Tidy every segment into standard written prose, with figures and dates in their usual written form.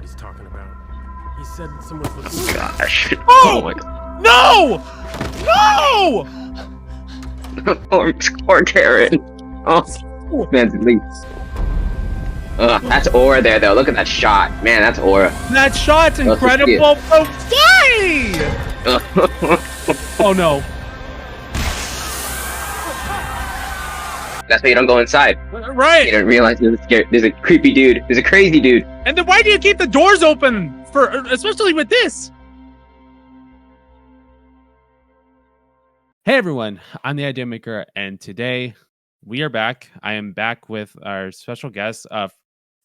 what he's talking about. He said someone's looking. Gosh. Oh! My God. No! No! Poor Karen. Oh, man's leaks. That's aura there, though. Look at that shot. Man, that's aura. That shot's incredible, but why? Oh no. That's why you don't go inside. You Right. don't realize there's a creepy dude. There's a crazy dude. And then why do you keep the doors open for, especially with this? Hey everyone, I'm the Idea Maker, and today we are back. I am back with our special guest of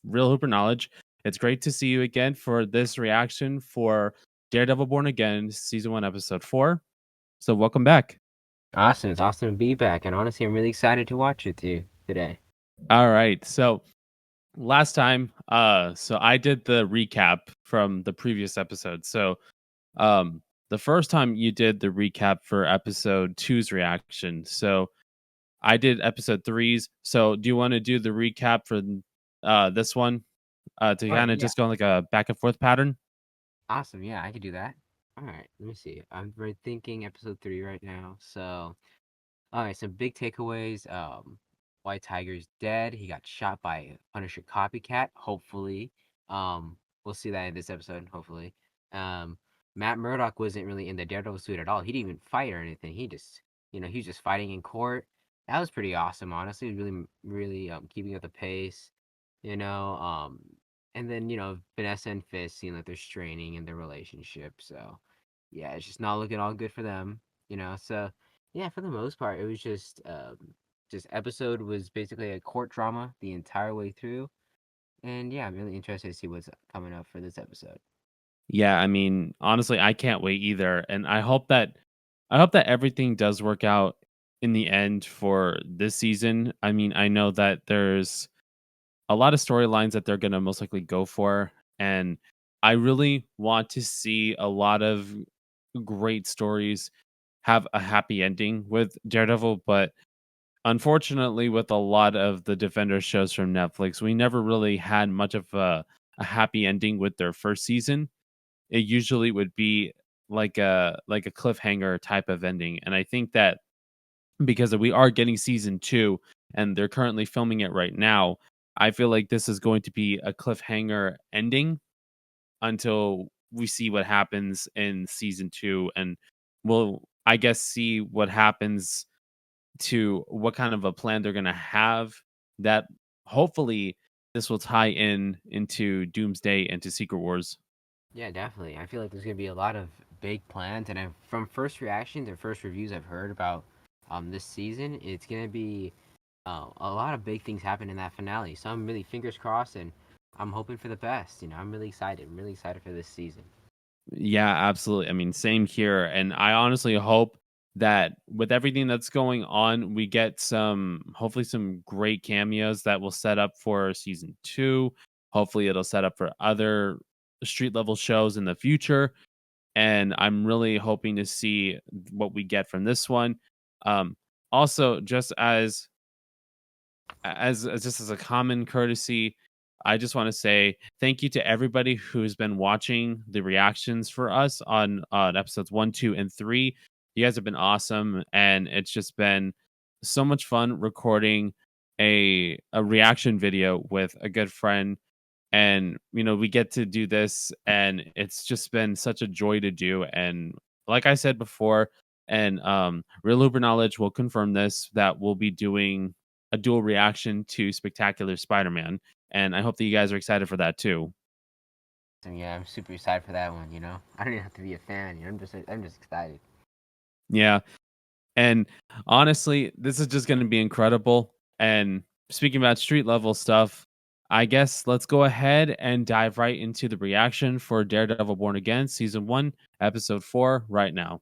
Real Hooper Knowledge. It's great to see you again for this reaction for Daredevil Born Again, Season 1, Episode 4. So welcome back. Awesome. It's awesome to be back. And honestly, I'm really excited to watch with you today. All right. So last time, so I did the recap from the previous episode. So the first time you did the recap for episode 2's reaction. So I did episode 3's. So do you want to do the recap for this one? To kind of just go like a back and forth pattern? Awesome. Yeah, I could do that. All right. Let me see. I'm thinking episode 3 right now. So, all right. Some big takeaways. White Tiger's dead. He got shot by a Punisher copycat. Hopefully. We'll see that in this episode. Hopefully. Matt Murdock wasn't really in the Daredevil suit at all. He didn't even fight or anything. He just, he was just fighting in court. That was pretty awesome, honestly. Really keeping up the pace, and then, Vanessa and Fist seem like they're straining in their relationship. So, yeah, it's just not looking all good for them, So, yeah, for the most part, it was just episode was basically a court drama the entire way through. And yeah, I'm really interested to see what's coming up for this episode. Yeah, I mean, honestly, I can't wait either. And I hope that everything does work out in the end for this season. I mean, I know that there's a lot of storylines that they're going to most likely go for, and I really want to see a lot of great stories have a happy ending with Daredevil, but unfortunately with a lot of the Defender shows from Netflix, we never really had much of a happy ending with their first season. It usually would be like a cliffhanger type of ending, and I think that because we are getting season 2 and they're currently filming it right now, I feel like this is going to be a cliffhanger ending until we see what happens in season 2, and we'll, I guess, see what happens to what kind of a plan they're going to have, that hopefully this will tie into Doomsday and to Secret Wars. Yeah, definitely. I feel like there's gonna be a lot of big plans, and from first reactions or first reviews I've heard about this season, it's gonna be a lot of big things happen in that finale. So I'm really fingers crossed, and I'm hoping for the best. I'm really excited. I'm really excited for this season. Yeah, absolutely. I mean, same here, and I honestly hope that with everything that's going on, we get hopefully some great cameos that will set up for season 2. Hopefully it'll set up for other street level shows in the future, and I'm really hoping to see what we get from this one. Also, just as just as a common courtesy, I just want to say thank you to everybody who's been watching the reactions for us on episodes 1, 2, and 3. You guys have been awesome, and it's just been so much fun recording a reaction video with a good friend. And we get to do this, and it's just been such a joy to do. And like I said before, and Real Uber Knowledge will confirm this, that we'll be doing a dual reaction to Spectacular Spider-Man, and I hope that you guys are excited for that too. So yeah, I'm super excited for that one. I don't even have to be a fan. I'm just excited. Yeah, and honestly, this is just going to be incredible. And speaking about street level stuff, I guess let's go ahead and dive right into the reaction for Daredevil Born Again, Season 1, Episode 4, right now.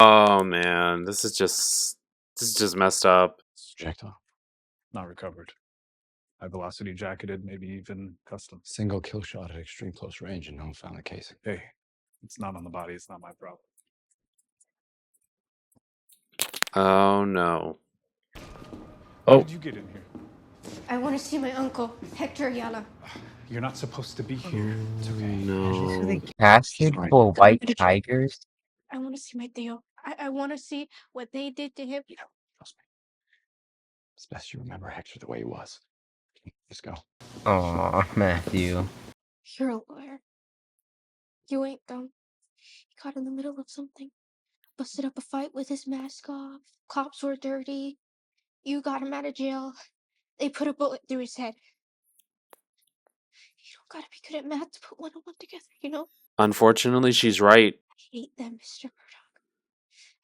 Oh man, this is just messed up. Projectile. Not recovered. High velocity jacketed, maybe even custom. Single kill shot at extreme close range and no one found the casing. Hey, it's not on the body. It's not my problem. Oh no. How Oh. did you get in here? I want to see my uncle, Hector Ayala. You're not supposed to be here. It's okay. No. Casted for white tigers. I want to see my Theo. I want to see what they did to him. You know, trust me. It's best you remember Hector the way he was. Just go. Aw, Matthew. You're a liar. You ain't dumb. He got in the middle of something. Busted up a fight with his mask off. Cops were dirty. You got him out of jail. They put a bullet through his head. You don't gotta be good at math to put one and one together, you know? Unfortunately, she's right. I hate them, Mr. Murdoch.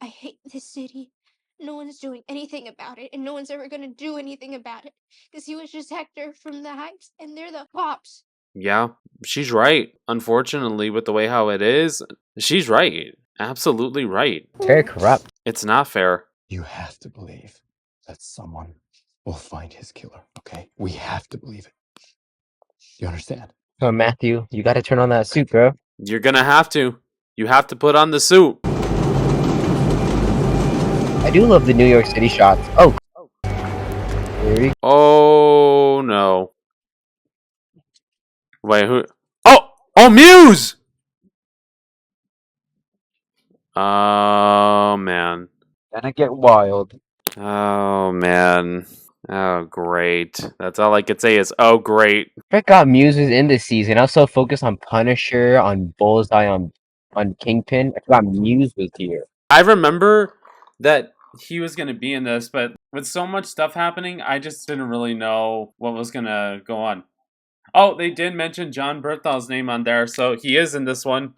I hate this city. No one's doing anything about it, and no one's ever gonna do anything about it. Because he was just Hector from the Heights, and they're the cops. Yeah, she's right. Unfortunately, with the way how it is, she's right. Absolutely right. Very corrupt. It's not fair. You have to believe that someone will find his killer, okay? We have to believe it. You understand? Come on, Matthew. You gotta turn on that suit, bro. You're gonna have to. You have to put on the suit. I do love the New York City shots. Oh. Here we Oh no. Wait, who? Oh, Muse! Oh man. Gonna get wild. Oh man. Oh great. That's all I could say is oh great. I forgot Muse was in this season. I was so focused on Punisher, on Bullseye, on Kingpin. I forgot Muse was here. I remember that he was gonna be in this, but with so much stuff happening, I just didn't really know what was gonna go on. Oh, they did mention John Berthal's name on there, so he is in this one.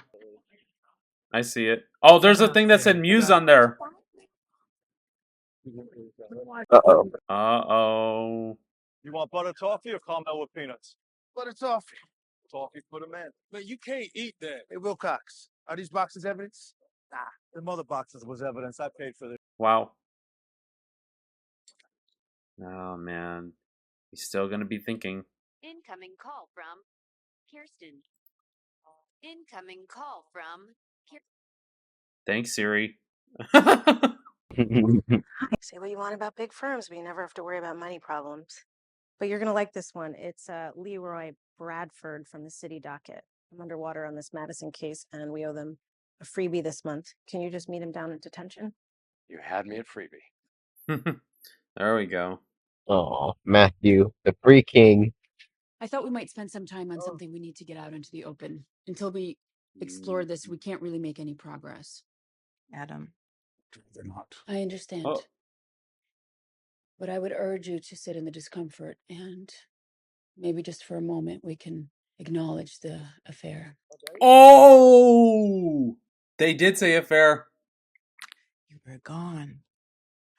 I see it. Oh, there's a thing that said Muse on there. Uh-oh. Uh-oh. You want butter toffee or caramel with peanuts? Butter toffee. Toffee for the man. Man, you can't eat that. Hey, Wilcox, are these boxes evidence? Nah, the mother boxes was evidence. I paid for this. Wow. Oh, man. He's still gonna be thinking. Incoming call from Kirsten. Incoming call from Thanks, Siri. Say what you want about big firms, but you never have to worry about money problems. But you're gonna like this one. It's Leroy Bradford from the city docket. I'm underwater on this Madison case, and we owe them a freebie this month. Can you just meet him down at detention? You had me at freebie. There we go. Oh, Matthew, the free king. I thought we might spend some time on something we need to get out into the open. Until we explore this, we can't really make any progress. Adam. They're not. I understand. Oh. But I would urge you to sit in the discomfort and maybe just for a moment we can acknowledge the affair. Oh! They did say affair. You were gone.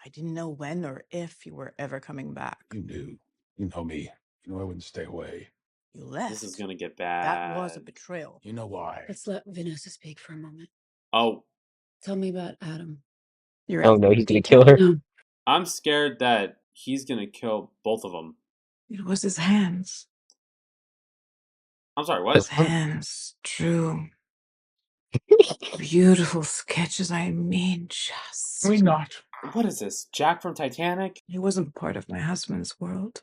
I didn't know when or if you were ever coming back. You knew. You know me. You know I wouldn't stay away. You left. This is gonna get bad. That was a betrayal. You know why. Let's let Vanessa speak for a moment. Oh. Tell me about Adam. You're Oh no, he's gonna kill her. No. I'm scared that he's gonna kill both of them. It was his hands. I'm sorry, what? His hands drew beautiful sketches. I mean, just. We not. What is this? Jack from Titanic? He wasn't part of my husband's world.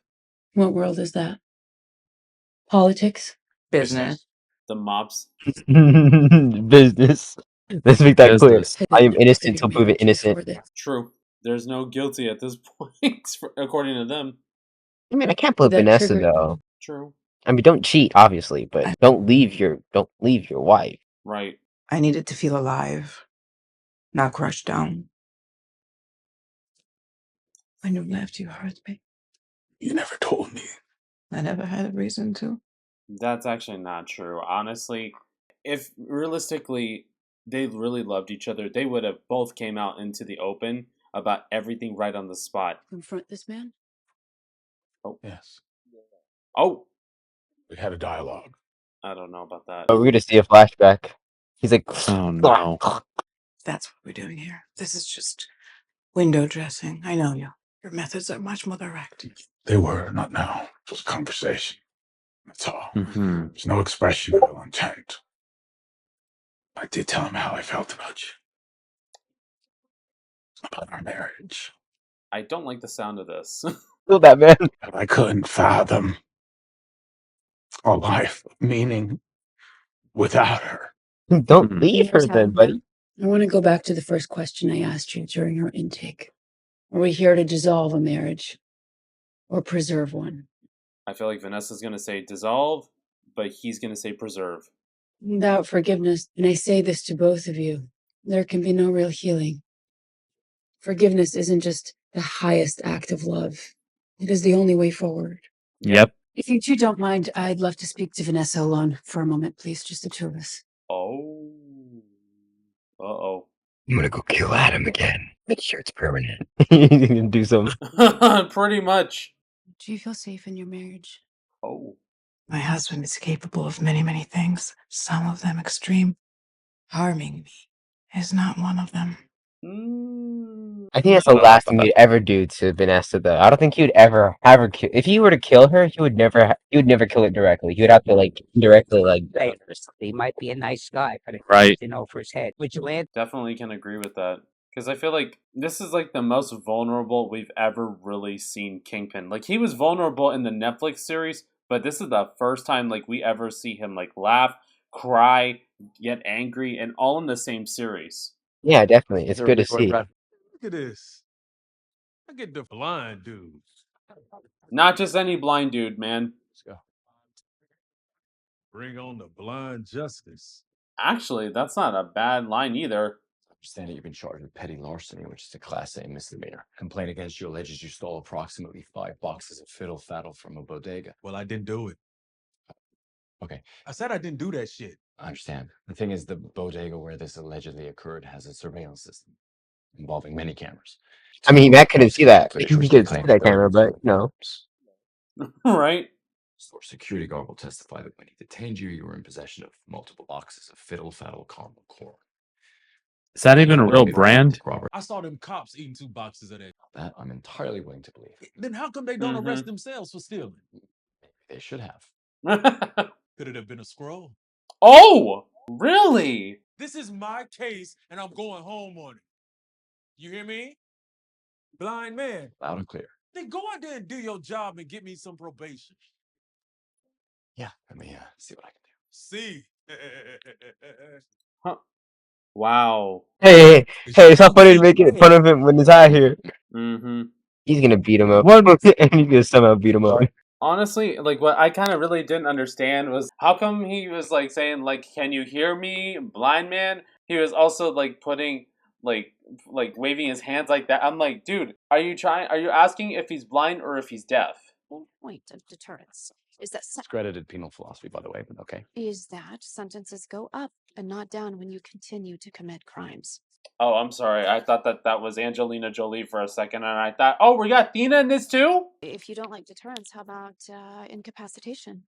What world is that? Politics? Business. The mobs. Business. Let's make that clear. I am innocent till proven innocent. True. There's no guilty at this point, according to them. I mean, I can't put Vanessa though. True. I mean, don't cheat, obviously, but don't leave your wife. Right. I needed to feel alive, not crushed down. When you left, you hurt me. You never told me. I never had a reason to. That's actually not true. Honestly, if realistically they really loved each other, they would have both came out into the open about everything right on the spot. Confront this man? Oh. Yes. Oh. We had a dialogue. I don't know about that. Oh, we're gonna see a flashback. He's like, oh no. That's what we're doing here. This is just window dressing. I know you. Your methods are much more direct. They were, not now. It was a conversation. That's all. Mm-hmm. There's no expression of ill intent. I did tell him how I felt about you. About our marriage. I don't like the sound of this. Feel that, man. But I couldn't fathom a life of meaning without her. Don't Mhm. leave her then, buddy. I want to go back to the first question I asked you during our intake. Are we here to dissolve a marriage or preserve one? I feel like Vanessa's gonna say dissolve, but he's gonna say preserve. Without forgiveness, and I say this to both of you, there can be no real healing. Forgiveness isn't just the highest act of love. It is the only way forward. Yep. If you two don't mind, I'd love to speak to Vanessa alone for a moment, please. Just the two of us. Oh. Uh-oh. I'm gonna go kill Adam again. Make sure it's permanent. He's gonna do something. Pretty much. Do you feel safe in your marriage? Oh. My husband is capable of many, many things, some of them extreme. Harming me is not one of them. I think that's the last thing he'd ever do to Vanessa, though. I don't think he would ever have her kill. If he were to kill her, he would never kill it directly. He would have to like indirectly, like. He might be a nice guy, but it Right. in over his head. Would you land? Definitely can agree with that. Because I feel like this is like the most vulnerable we've ever really seen Kingpin. Like he was vulnerable in the Netflix series, but this is the first time like we ever see him like laugh, cry, get angry, and all in the same series. Yeah, definitely. It's good to see. Look at this. I get the blind dudes. Not just any blind dude, man. Let's go. Bring on the blind justice. Actually, that's not a bad line either. I understand that you've been charged with petty larceny, which is a Class A misdemeanor. Complaint against you alleges you stole approximately 5 boxes of fiddle faddle from a bodega. Well, I didn't do it. Okay, I said I didn't do that shit. I understand. The thing is, the bodega where this allegedly occurred has a surveillance system involving many cameras. I mean, Matt couldn't see that. He Officials could see claim that camera, but no. Right? Store security guard will testify that when he detained you, you were in possession of multiple boxes of fiddle faddle caramel corn. Is that even a real brand? Robert, I saw them cops eating 2 boxes of that. that I'm entirely willing to believe. Then how come they don't arrest themselves for stealing? Maybe they should have. Could it have been a scroll? Oh, really? This is my case, and I'm going home on it. You hear me? Blind man. Loud and clear. Then go out there and do your job and get me some probation. Yeah, let me see what I can do. See? Huh. Wow. Hey, it's not funny to make fun of him when he's out here. Mm-hmm. He's gonna beat him up. And he's gonna somehow beat him up. Honestly, like what I kind of really didn't understand was how come he was like saying like, "Can you hear me, blind man?" He was also like putting like waving his hands like that. I'm like, dude, are you asking if he's blind or if he's deaf? Point of deterrence is that Discredited penal philosophy, by the way, but okay. sentences go up and not down when you continue to commit crimes. Oh, I'm sorry. I thought that was Angelina Jolie for a second, and I thought, oh, we got Thina in this too? If you don't like deterrence, how about incapacitation?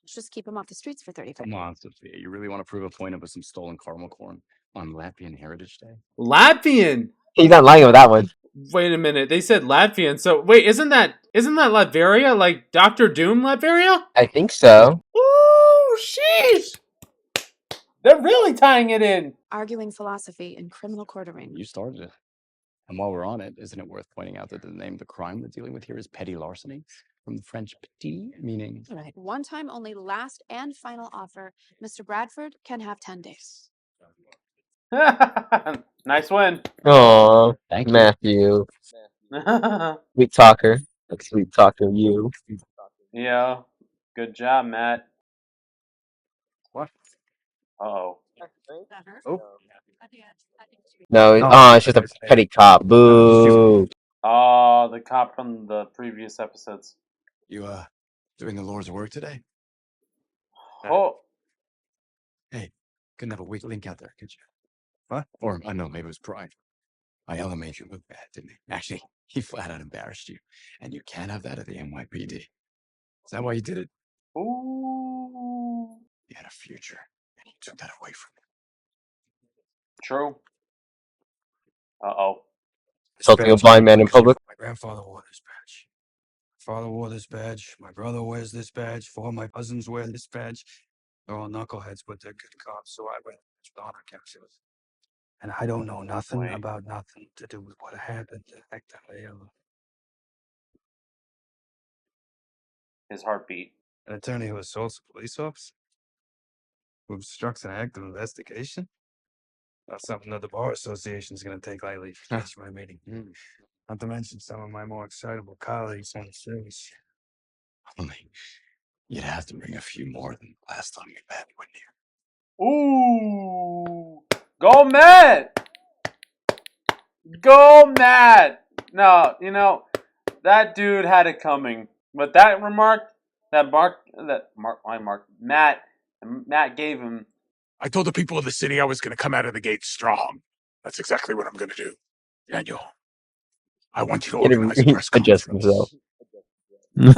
Let's just keep him off the streets for 35 Come on, Sophia. You really want to prove a point with some stolen caramel corn on Latvian Heritage Day? Latvian? He's not lying with that one. Wait a minute. They said Latvian. So wait, isn't that Latveria? Like Doctor Doom Latveria? I think so. Ooh, sheesh! They're really tying it in. Arguing philosophy in criminal court arena. You started it. And while we're on it, isn't it worth pointing out that the name of the crime we're dealing with here is petty larceny? From the French petit, meaning... All right. One time only, last and final offer. Mr. Bradford can have 10 days. Nice win. Aw, Thank you. Matthew. Sweet talker. Like sweet talker, you. Yeah. Good job, Matt. What? Uh-oh. Oh. No, it's just a petty cop. Boo. Oh, the cop from the previous episodes. You, doing the Lord's work today? Oh. Hey, couldn't have a weak link out there, could you? What? Or, I know, maybe it was pride. Aiella made you look bad, didn't he? Actually, he flat out embarrassed you. And you can't have that at the NYPD. Is that why you did it? Ooh. You had a future, and you took that away from him. True. Uh-oh. Assaulting a blind man in public. My grandfather wore this badge. My father wore this badge. My brother wears this badge. 4 of my cousins wear this badge. They're all knuckleheads, but they're good cops, so I wear this with honor capsules. And I don't know nothing Wait. about nothing to do with what happened to Hector Ayala. His heartbeat. An attorney who assaults a police officer? Who obstructs an active investigation? Not something that the Bar Association is going to take lightly. That's my meeting. Not to mention some of my more excitable colleagues on the service. Only you'd have to bring a few more than last time we met, wouldn't you? Ooh. Go Matt! Go Matt! No, that dude had it coming. But that remark Matt gave him. I told the people of the city I was going to come out of the gate strong. That's exactly what I'm going to do. Daniel, I want you to organize a press Adjust conference. himself.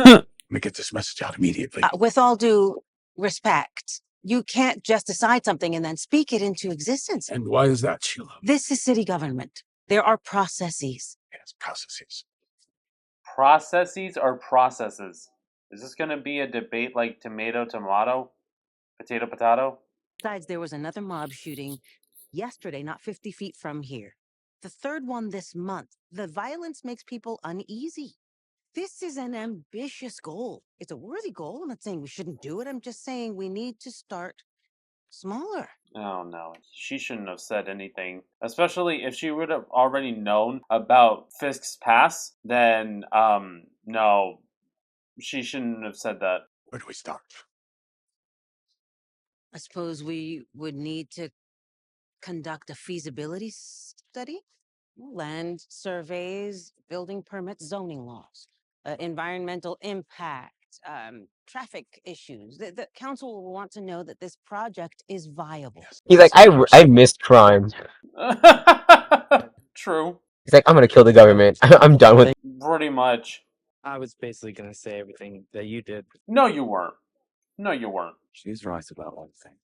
Let me get this message out immediately. With all due respect, you can't just decide something and then speak it into existence. And why is that, Sheila? This is city government. There are processes. Yes, processes. Processes or processes? Is this going to be a debate like tomato, tomato? Potato, potato? Besides, there was another mob shooting yesterday, not 50 feet from here. The third one this month. The violence makes people uneasy. This is an ambitious goal. It's a worthy goal. I'm not saying we shouldn't do it. I'm just saying we need to start smaller. Oh no, she shouldn't have said anything. Especially if she would have already known about Fisk's past, then, no, she shouldn't have said that. Where do we start? I suppose we would need to conduct a feasibility study? Land surveys, building permits, zoning laws, environmental impact, traffic issues. The council will want to know that this project is viable. He's like, I missed crime. True. He's like, I'm gonna kill the government. I'm done with it. Pretty much. I was basically going to say everything that you did. No, you weren't. No, you weren't. She's right about one thing.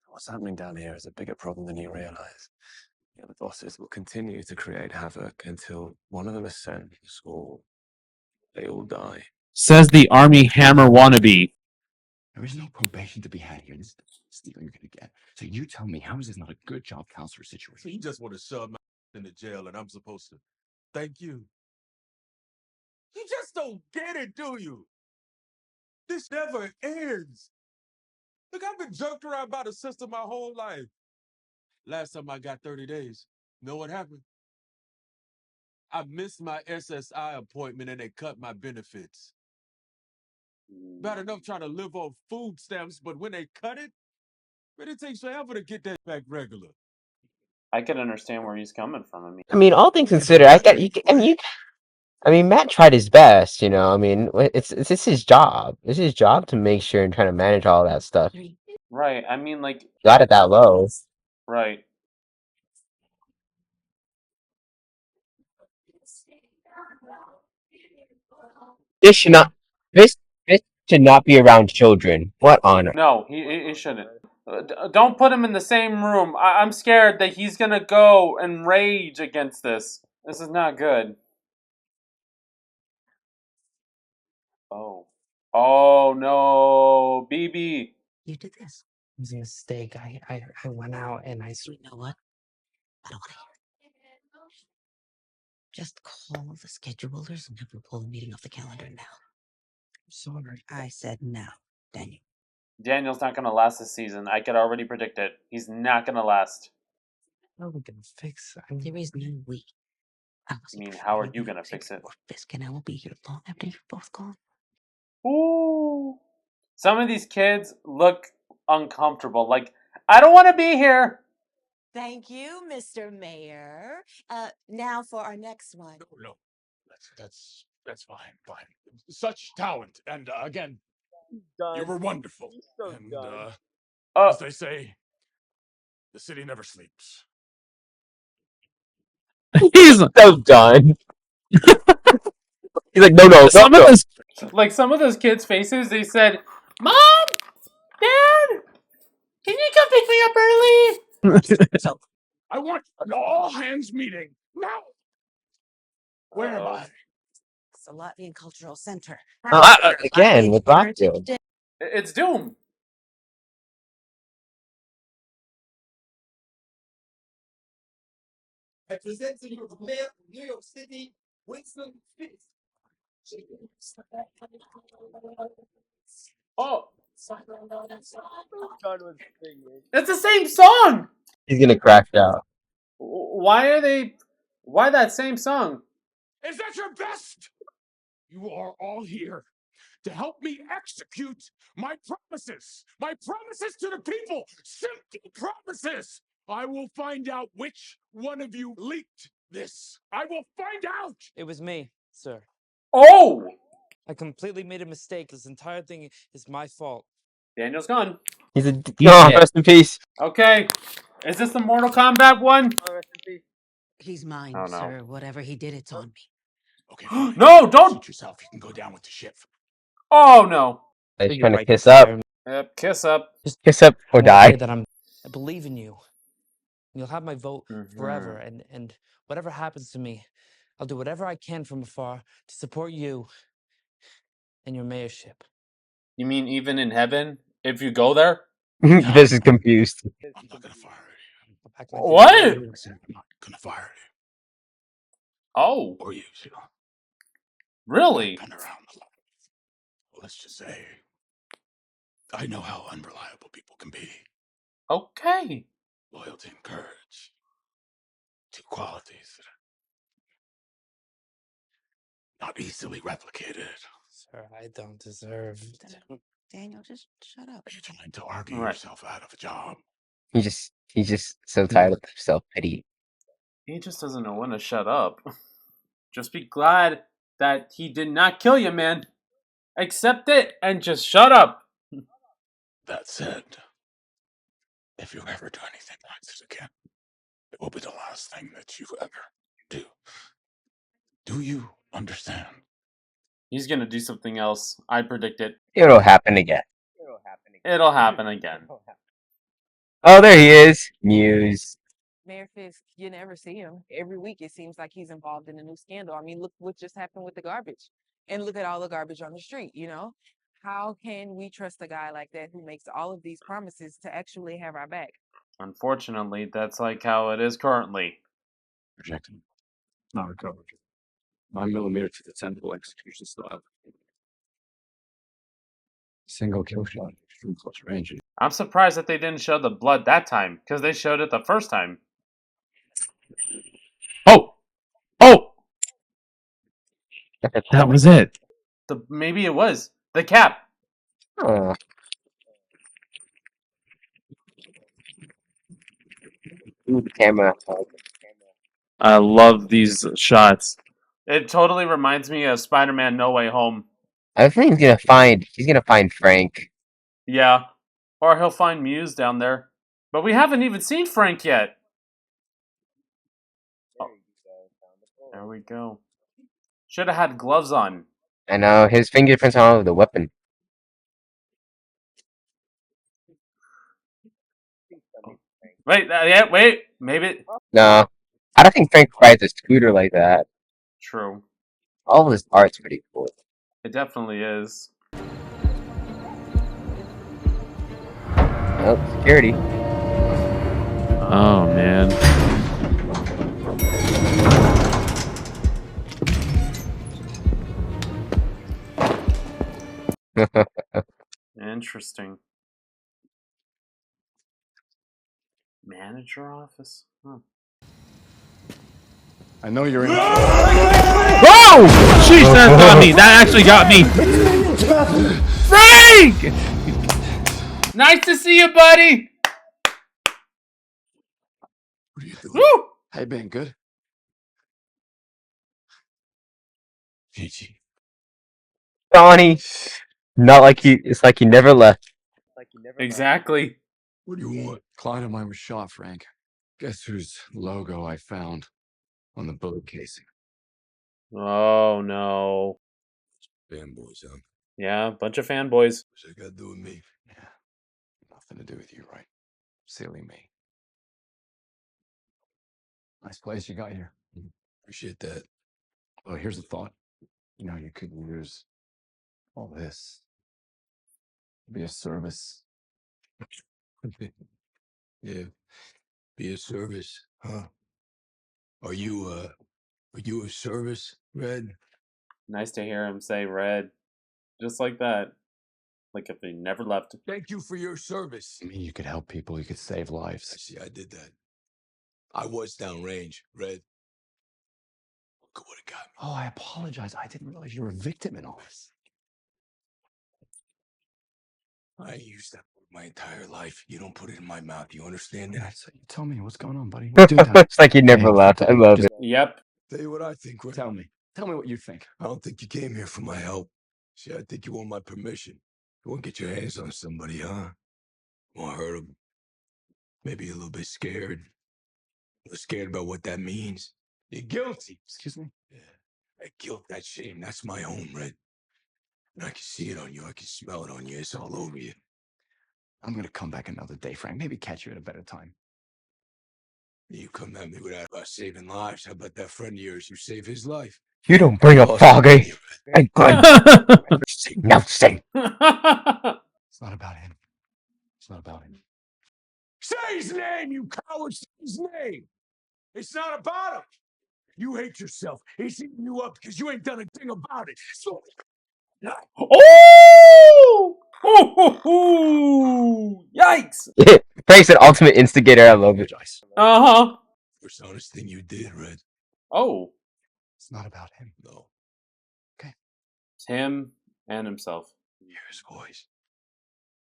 What's happening down here is a bigger problem than you realize. The bosses will continue to create havoc until one of them is sent to school. They all die. Says the Army Hammer wannabe. There is no probation to be had here. This is the deal you're going to get. So you tell me, how is this not a good job counselor situation? So you just want to shove my into jail and I'm supposed to thank you? You just don't get it, do you? This never ends. Look, I've been jerked around by the system my whole life. Last time I got 30 days, you know what happened? I missed my SSI appointment and they cut my benefits. Bad enough trying to live on food stamps, but when they cut it, man, it takes forever to get that back regular. I can understand where he's coming from. I mean, all things considered, I mean, Matt tried his best, I mean, it's his job. It's his job to make sure and try to manage all that stuff. Right. I mean, like, Got it that low. right. This should not be around children. What honor? No, he shouldn't. Don't put him in the same room. I'm scared that he's gonna go and rage against this. This is not good. Oh no, BB. You did this. It was a mistake. I went out and I. You know what? I don't want to hear it. Just call the schedulers and have them pull the meeting off the calendar now. I'm sorry. I said no, Daniel. Daniel's not gonna last this season. I could already predict it. He's not gonna last. How are we gonna fix it? There is no we. I mean, how are you gonna fix it? Fisk and I will be here long after you're both gone. Ooh. Some of these kids look uncomfortable. Like, I don't want to be here. Thank you, Mr. Mayor. Now for our next one. No, that's fine. Such talent, and again, you were wonderful. And as they say, the city never sleeps. He's so done. He's like, no. Some of those kids' faces, they said, "Mom, Dad, can you come pick me up early?" I want an all-hands meeting Now! Where am I? It's the Latvian Cultural Center. Again with Rockville. It's Doom. I present to you the mayor of New York City, Winston Fitz. Oh, it's the same song. He's gonna crash out. Why that same song? Is that your best? You are all here to help me execute my promises. My promises to the people. Simple promises. I will find out which one of you leaked this. I will find out. It was me, sir. Oh, I completely made a mistake. This entire thing is my fault. Daniel's gone. He's a rest in peace. Okay, is this the Mortal Kombat one? He's mine, Oh, no. sir. Whatever he did, it's on me. Okay, fine. No, don't. Suit yourself. You can go down with the ship. Oh no. He's You're trying to right, kiss sir. up. Yep, kiss up. Just Kiss up or I wanna say die. that I believe in you. You'll have my vote forever, and whatever happens to me, I'll do whatever I can from afar to support you and your mayorship. You mean even in heaven, if you go there? This is confused. I'm not gonna fire you. I'll pack my What? I said I'm not gonna fire you. Oh, Or you, too. really? I've been around a lot. Let's just say I know how unreliable people can be. Okay. Loyalty and courage. Two qualities that are not easily replicated. Sir, I don't deserve to. Daniel, just shut up. Are you trying to argue All right. yourself out of a job? He's just so tired of self pity. He just doesn't know when to shut up. Just be glad that he did not kill you, man. Accept it and just shut up. That said, if you ever do anything like this again, it will be the last thing that you ever do. Do you understand? He's gonna do something else. I predict it. It'll happen again. It'll happen again. Oh, there he is. Muse. Mayor Fisk, you never see him. Every week it seems like he's involved in a new scandal. I mean, look what just happened with the garbage. And look at all the garbage on the street, you know? How can we trust a guy like that who makes all of these promises to actually have our back? Unfortunately, that's like how it is currently. Projecting. Not recovered. 9mm to the temple execution style. Single kill shot, extreme close range. I'm surprised that they didn't show the blood that time, because they showed it the first time. Oh! Oh! That was it. Maybe it was. The cap. Oh. Ooh, the camera. I love these shots. It totally reminds me of Spider-Man No Way Home. I think he's gonna find Frank. Yeah. Or he'll find Muse down there. But we haven't even seen Frank yet. Oh. There we go. Should have had gloves on. I know, his fingerprints on all over the weapon. Wait, yeah, wait. Maybe. No. I don't think Frank rides a scooter like that. True. All of his art's pretty cool. It definitely is. Oh, security. Oh, man. Interesting. Manager office? Huh. I know you're in. Whoa! Jeez, that got me. That actually got me. Frank! Nice to see you, buddy. What are you doing? Woo! Hey, Ben, good? Gigi. Donnie. It's like he never left. Exactly. What do you want? Clyde and mine were shot, Frank. Guess whose logo I found on the bullet casing? Oh, no. Fanboys, huh? Yeah, bunch of fanboys. What's that got to do with me? Yeah. Nothing to do with you, right? Silly me. Nice place you got here. Appreciate that. Well, here's a thought. You know, you could use all this to be a service. Yeah, be a service, huh? Are you a service, Red? Nice to hear him say red, just like that. Like if he never left. Thank you for your service. I mean, you could help people, you could save lives. See, I did that. I was downrange, Red. Look what it got me. Oh, I apologize. I didn't realize you were a victim in all this. I used that word my entire life. You don't put it in my mouth. You understand that? So you tell me what's going on, buddy. What are you doing down It's like he never left. I love it. Yep. Tell you what I think, Red. Tell me. Tell me what you think. I don't think you came here for my help. See, I think you want my permission. You want to get your hands on somebody, huh? Want to hurt them? Maybe a little bit scared. A little scared about what that means. You're guilty. Excuse me? Yeah. That guilt, that shame, that's my home, Red. And I can see it on you. I can smell it on you. It's all over you. I'm going to come back another day, Frank. Maybe catch you at a better time. You come at me without about saving lives. How about that friend of yours? You save his life. You don't bring up Foggy. And good. Nothing. It's not about him. It's not about him. Say his name, you coward! Say his name! It's not about him! You hate yourself. He's eating you up because you ain't done a thing about it. So... Oh! Ooh, yikes! Frank's an ultimate instigator. I love it. Uh-huh. First honest thing you did, Red. Oh. It's not about him. No. Okay. It's him and himself. Hear his voice.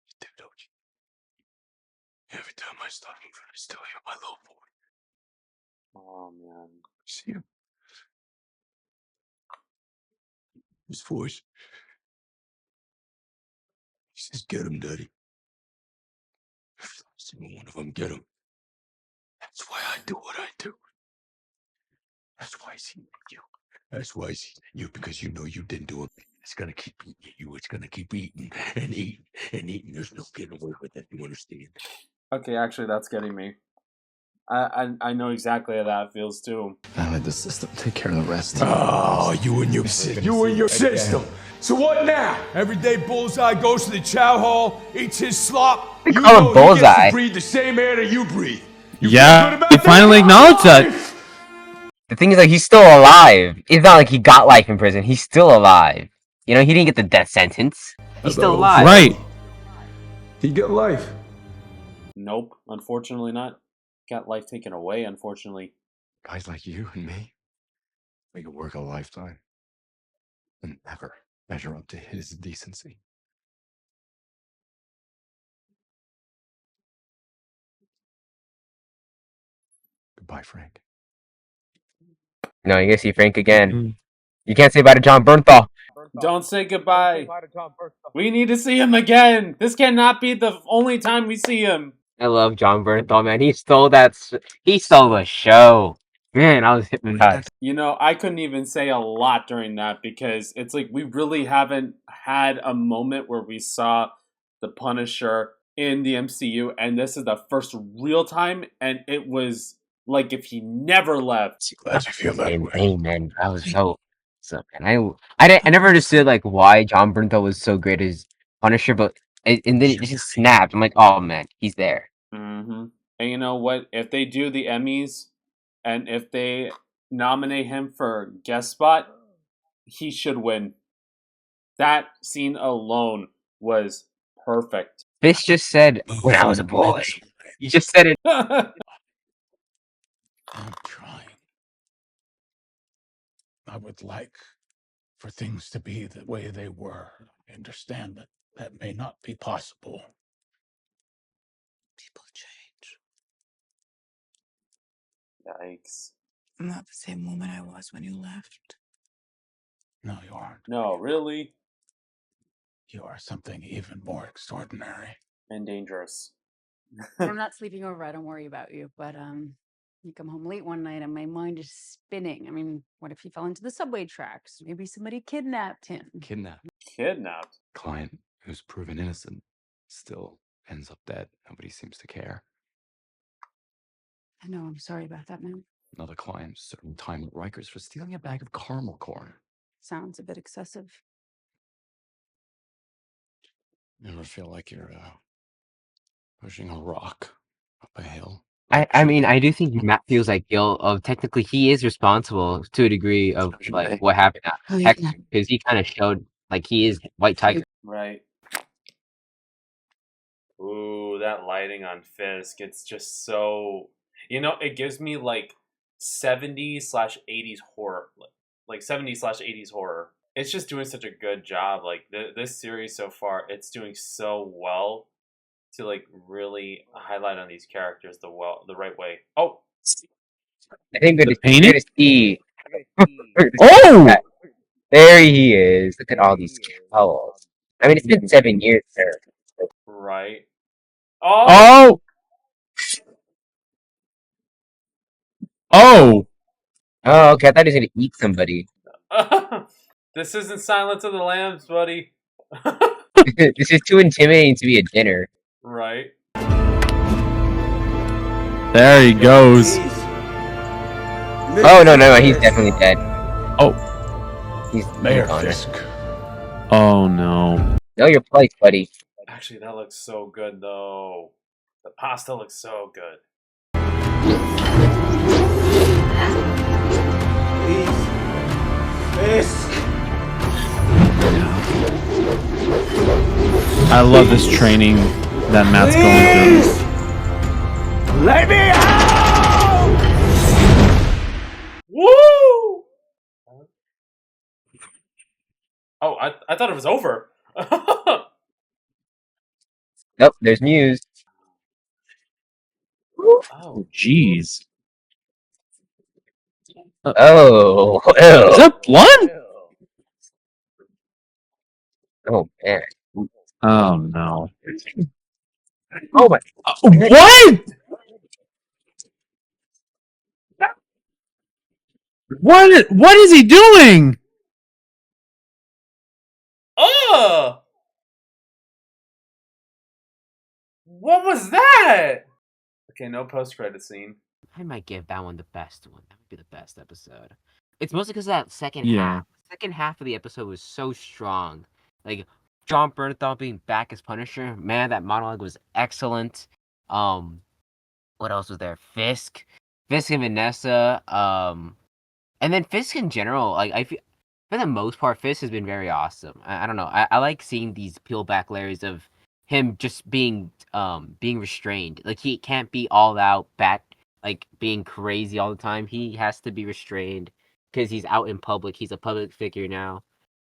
You do, don't you? Every time I start moving, I still hear my little boy. Oh, man. See him? His voice. He says, get him, Daddy. Every single one of them, get him. That's why I do what I do. That's why he's eating you. That's why he's eating you, because you know you didn't do it. It's gonna keep eating you. It's gonna keep eating and eating and eating. There's no getting away with it. You understand? Okay, actually, that's getting me. I know exactly how that feels, too. I let the system take care of the rest. Oh, you and your system. So what now? Every day Bullseye goes to the chow hall, eats his slop. They You call him know he gets Bullseye. to breathe the same air that you breathe. You feel good Yeah, about he that? finally acknowledged that. The thing is, like, he's still alive. It's not like he got life in prison. He's still alive. You know, he didn't get the death sentence. He's still alive. Right. He get life. Nope, unfortunately not. Got life taken away, unfortunately. Guys like you and me, we could work a lifetime and never measure up to his decency. Goodbye, Frank. No, you gotta see Frank again. You can't say bye to John Bernthal. Don't say goodbye. We need to see him again. This cannot be the only time we see him. I love John Bernthal, man. He stole that. He stole the show. Man, I was hypnotized. You know, I couldn't even say a lot during that because it's like we really haven't had a moment where we saw the Punisher in the MCU, and this is the first real time, and it was like if he never left. Glad you feel that way. Amen. I was so man. I never understood like why John Bernthal was so great as Punisher, but and then it just snapped. I'm like, oh man, he's there. Mm-hmm. And you know what? If they do the Emmys, and if they nominate him for guest spot, he should win. That scene alone was perfect. Fish just said, "When I was a boy." He just said it. I'm trying. I would like for things to be the way they were. I understand that that may not be possible. People change. Yikes. I'm not the same woman I was when you left. No, you aren't. No, really? You are something even more extraordinary. And dangerous. I'm not sleeping over. I don't worry about you. But you come home late one night and my mind is spinning. I mean, what if he fell into the subway tracks? Maybe somebody kidnapped him. Kidnapped. Kidnapped? Client who's proven innocent still ends up dead. Nobody seems to care. I know. I'm sorry about that, man. Another client serving time at Rikers for stealing a bag of caramel corn. Sounds a bit excessive. You ever feel like you're pushing a rock up a hill? I mean, I do think Matt feels like guilt of technically he is responsible to a degree of like what happened at Oh, yeah. Texas because he kind of showed like he is White Tiger. Right. Ooh, that lighting on Fisk, it's just so, it gives me like 70s/80s horror, like 70s/80s horror. It's just doing such a good job. Like this series so far, it's doing so well to like really highlight on these characters the right way. Oh, I think the painting. good to see. Oh, that. There he is. Look at all these cows. I mean, it's been 7 years there. right. Oh, Oh, oh. oh, okay. I thought he was gonna eat somebody. This isn't Silence of the Lambs, buddy. This is too intimidating to be a dinner. Right. There he goes. Oh no, he's definitely dead. Oh, he's Mayor gone. Fisk. Oh no. Know your place, buddy. Actually, that looks so good though. The pasta looks so good. Fisk. I love this training that Matt's going through. Let me out! Woo! Oh, I thought it was over. Nope, there's Muse. Oh, jeez. Oh, Is that blood? oh man. Oh no. Oh my. What? What is he doing? Oh! What was that? Okay, no post-credit scene. I might give that one the best one. That would be the best episode. It's mostly because that second Yeah. half. Second half of the episode was so strong. Like John Bernthal being back as Punisher. Man, that monologue was excellent. What else was there? Fisk and Vanessa. And then Fisk in general. Like I feel, for the most part, Fisk has been very awesome. I don't know. I like seeing these peel back layers of him just being restrained. Like he can't be all out like being crazy all the time. He has to be restrained because he's out in public. He's a public figure now,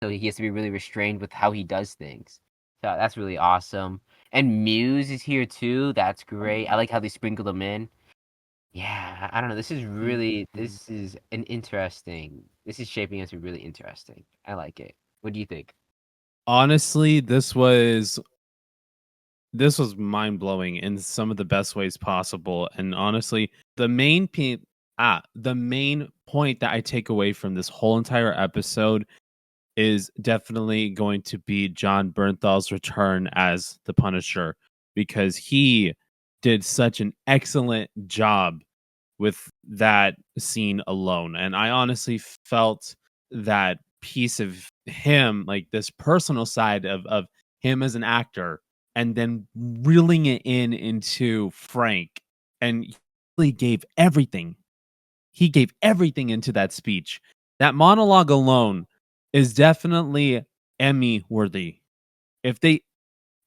so he has to be really restrained with how he does things. So that's really awesome. And Muse is here too. That's great. I like how they sprinkled him in. Yeah, I don't know. This is This is shaping us to be really interesting. I like it. What do you think? Honestly, this was mind-blowing in some of the best ways possible. And honestly, the main point that I take away from this whole entire episode is definitely going to be John Bernthal's return as the Punisher, because he did such an excellent job with that scene alone. And I honestly felt that piece of him, like this personal side of him as an actor, and then reeling it into Frank. And he really gave everything. He gave everything into that speech. That monologue alone is definitely Emmy worthy. If they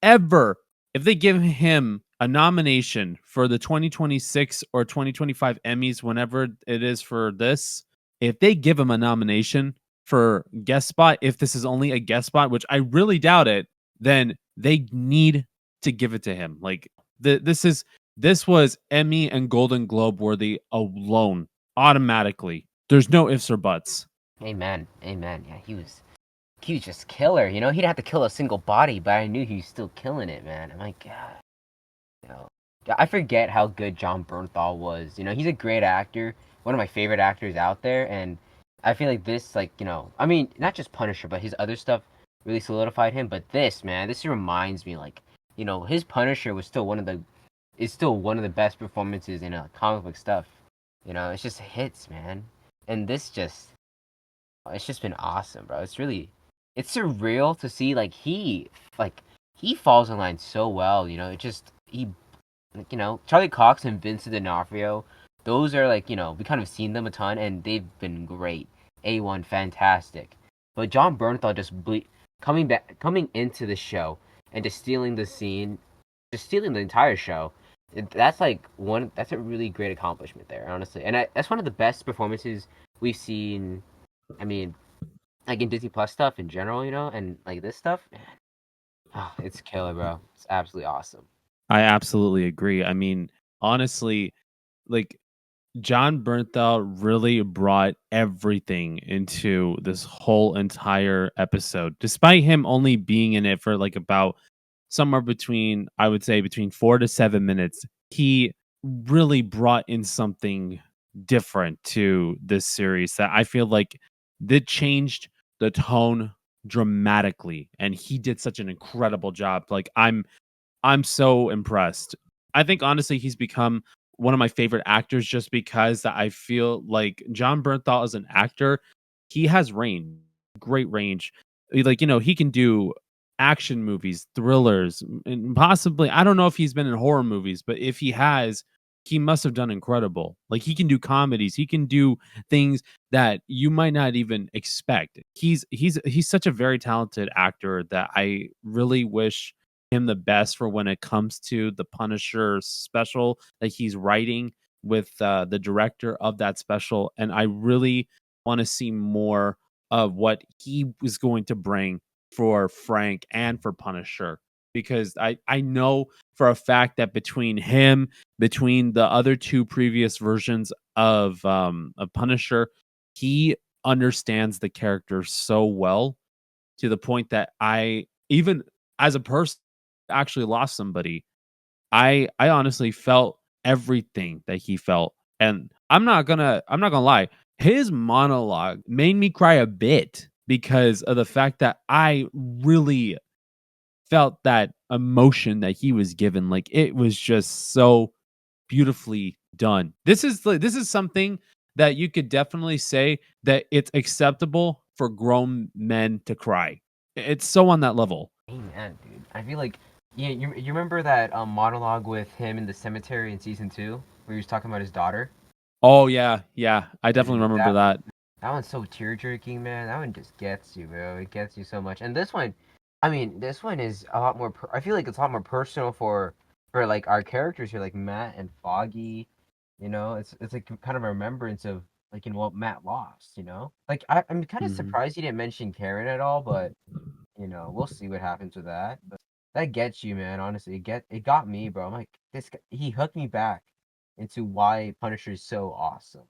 if they give him a nomination for the 2026 or 2025 Emmys, whenever it is for this, if they give him a nomination for guest spot, if this is only a guest spot, which I really doubt it, then they need to give it to him. Like this was Emmy and Golden Globe worthy alone, automatically. There's no ifs or buts. Amen. Amen. Yeah, he was just killer. You know, he'd have to kill a single body, but I knew he was still killing it, man. I'm like, God. You know, I forget how good John Bernthal was. You know, he's a great actor, one of my favorite actors out there, and I feel like this, like, you know, I mean, not just Punisher, but his other stuff really solidified him. But this, man, this reminds me, like, you know, his Punisher was still one of the best performances in comic book stuff. You know, it's just hits, man. And this just it's just been awesome, bro. It's surreal to see like he falls in line so well, you know. It just he like, you know, Charlie Cox and Vincent D'Onofrio, those are like, you know, we kind of seen them a ton and they've been great. A1 fantastic. But John Bernthal coming into the show and just stealing the scene, just stealing the entire show. That's a really great accomplishment there, honestly. And that's one of the best performances we've seen. I mean, like in Disney Plus stuff in general, you know, and like this stuff, man, it's killer, bro. It's absolutely awesome. I absolutely agree. I mean, honestly, like John Bernthal really brought everything into this whole entire episode, despite him only being in it for like about somewhere between, I would say, between 4 to 7 minutes. He really brought in something different to this series that I feel like that changed the tone dramatically. And he did such an incredible job. Like, I'm so impressed. I think honestly he's become one of my favorite actors just because I feel like John Bernthal as an actor, he has range, great range. Like, you know, he can do action movies, thrillers, and possibly I don't know if he's been in horror movies, but if he has, he must have done incredible. Like he can do comedies, he can do things that you might not even expect. He's such a very talented actor that I really wish him the best for when it comes to the Punisher special that he's writing with the director of that special. And I really want to see more of what he was going to bring for Frank and for Punisher. Because I know for a fact that between the other two previous versions of Punisher, he understands the character so well to the point that I even as a person actually lost somebody, I honestly felt everything that he felt. And I'm not gonna lie, his monologue made me cry a bit because of the fact that I really felt that emotion that he was given. Like it was just so beautifully done. This is something that you could definitely say that it's acceptable for grown men to cry. It's so on that level. Amen, dude. I feel like you remember that monologue with him in the cemetery in season 2 where he was talking about his daughter? Oh yeah, yeah. I definitely Dude, remember that. that one's so tear jerking, man. That one just gets you, bro. It gets you so much. And this one, I mean, this one is a lot more. I feel like it's a lot more personal for like our characters here, like Matt and Foggy. You know, it's like kind of a remembrance of like in what Matt lost. You know, like I'm kind of Mhm. surprised he didn't mention Karen at all, but you know, we'll see what happens with that. But that gets you, man. Honestly, it got me, bro. I'm like, he hooked me back into why Punisher is so awesome.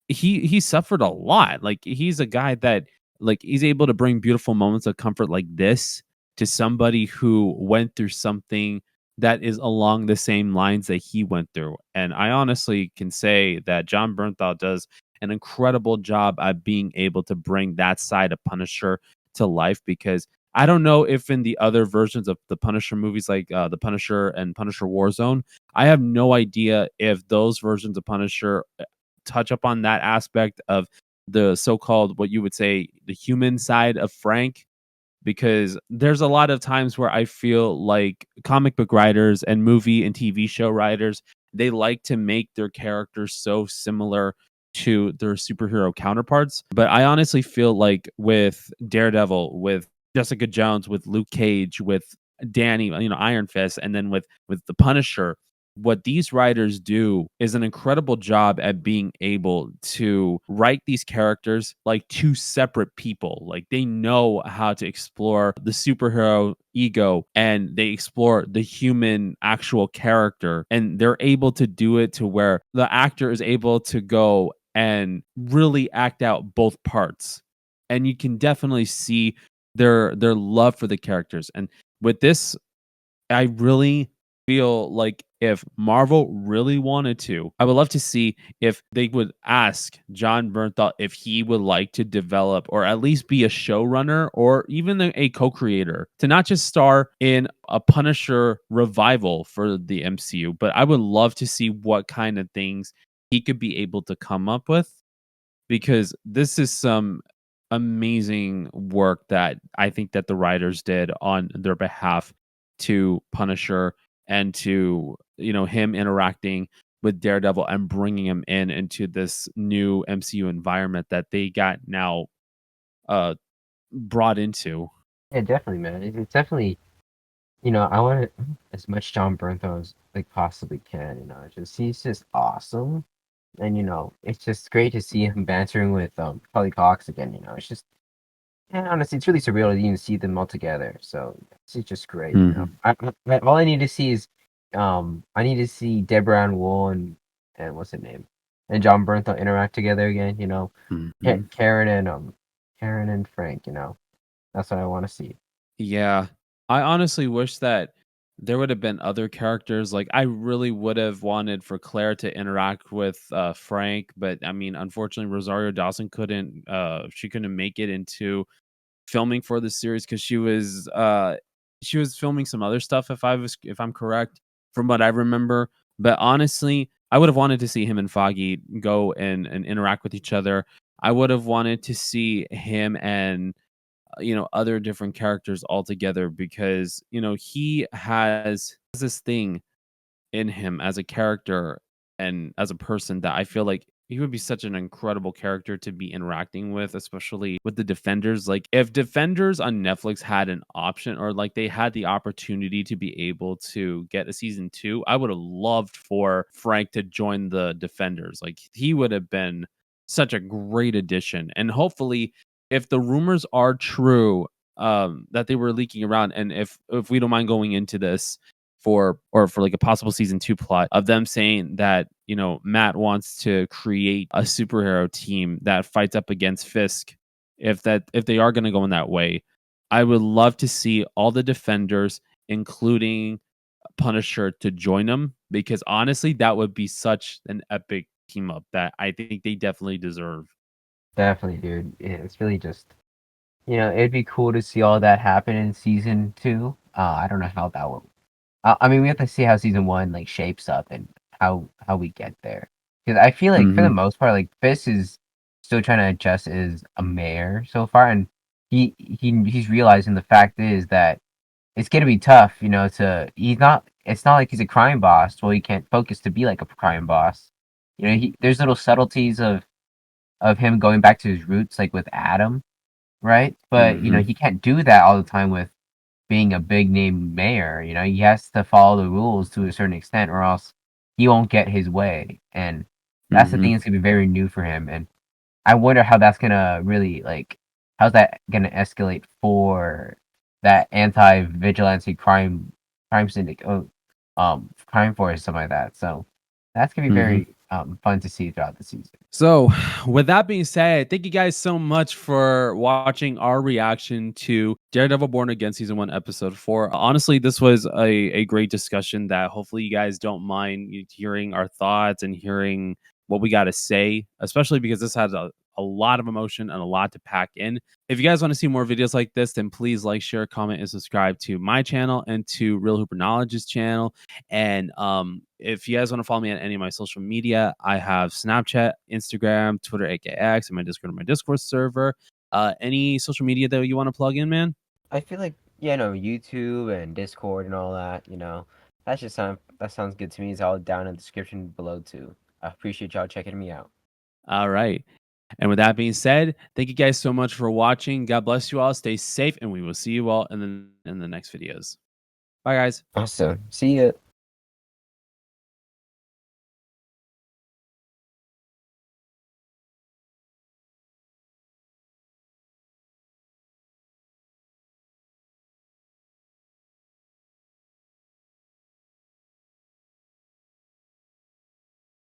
He suffered a lot. Like he's a guy that like he's able to bring beautiful moments of comfort like this to somebody who went through something that is along the same lines that he went through. And I honestly can say that John Bernthal does an incredible job at being able to bring that side of Punisher to life because I don't know if in the other versions of the Punisher movies, like the Punisher and Punisher Warzone, I have no idea if those versions of Punisher touch up on that aspect of the so-called what you would say the human side of Frank because there's a lot of times where I feel like comic book writers and movie and TV show writers they like to make their characters so similar to their superhero counterparts. But I honestly feel like with Daredevil, with Jessica Jones, with Luke Cage, with Danny, you know, Iron Fist, and then with the Punisher, what these writers do is an incredible job at being able to write these characters like two separate people. Like they know how to explore the superhero ego and they explore the human actual character and they're able to do it to where the actor is able to go and really act out both parts. And you can definitely see their love for the characters. And with this I really feel like if Marvel really wanted to, I would love to see if they would ask John Bernthal if he would like to develop or at least be a showrunner or even a co-creator to not just star in a Punisher revival for the MCU, but I would love to see what kind of things he could be able to come up with, because this is some amazing work that I think that the writers did on their behalf to Punisher, and to, him interacting with Daredevil and bringing him into this new MCU environment that they got now brought into. Yeah, definitely, man. It's definitely, I want it as much John Bernthal as like possibly can. He's just awesome, and it's just great to see him bantering with Charlie Cox again. It's just, and honestly, it's really surreal to even see them all together. So it's just great. All I need to see is, I need to see Deborah Ann Wool and what's her name, and John Bernthal interact together again. Karen and Frank. That's what I want to see. Yeah. I honestly wish that there would have been other characters. Like, I really would have wanted for Claire to interact with Frank, but I mean, unfortunately, Rosario Dawson couldn't make it into filming for the series, because she was filming some other stuff, if I'm correct, from what I remember. But honestly, I would have wanted to see him and Foggy go and interact with each other. I would have wanted to see him and other different characters altogether, because he has this thing in him as a character and as a person that I feel like he would be such an incredible character to be interacting with, especially with the Defenders. Like, if Defenders on Netflix had an option, or like they had the opportunity to be able to get a season 2, I would have loved for Frank to join the Defenders. Like, he would have been such a great addition. And hopefully, if the rumors are true, that they were leaking around, and if we don't mind going into this, for like a possible season 2 plot of them saying that Matt wants to create a superhero team that fights up against Fisk, if they are going to go in that way, I would love to see all the Defenders, including Punisher, to join them, because honestly, that would be such an epic team up that I think they definitely deserve. Definitely, dude. Yeah, it's really just, it'd be cool to see all that happen in season 2. I don't know how that will. I mean, we have to see how season 1 like shapes up and how we get there. Because I feel like for the most part, like Fisk is still trying to adjust as a mayor so far, and he's realizing the fact is that it's gonna be tough. To he's not. It's not like he's a crime boss. Well, he can't focus to be like a crime boss. There's little subtleties of him going back to his roots, like with Adam, right? But he can't do that all the time with being a big name mayor. He has to follow the rules to a certain extent, or else he won't get his way. And that's the thing that's gonna be very new for him. And I wonder how that's gonna really like, how's that gonna escalate for that anti-vigilante crime syndicate, crime force, something like that. So that's gonna be very fun to see throughout the season. So, with that being said, thank you guys so much for watching our reaction to Daredevil Born Again Season 1, Episode 4. Honestly, this was a great discussion that hopefully you guys don't mind hearing our thoughts and hearing what we got to say, especially because this has a lot of emotion and a lot to pack in. If you guys want to see more videos like this, then please like, share, comment, and subscribe to my channel and to Real Hooper Knowledge's channel. And if you guys want to follow me on any of my social media, I have Snapchat, Instagram, Twitter, AKX, and my Discord and my Discord server. Any social media that you want to plug in, man? I feel like, YouTube and Discord and all that, that sounds good to me. It's all down in the description below too. I appreciate y'all checking me out. All right. And with that being said, thank you guys so much for watching. God bless you all. Stay safe, and we will see you all in the next videos. Bye, guys. Awesome. See ya.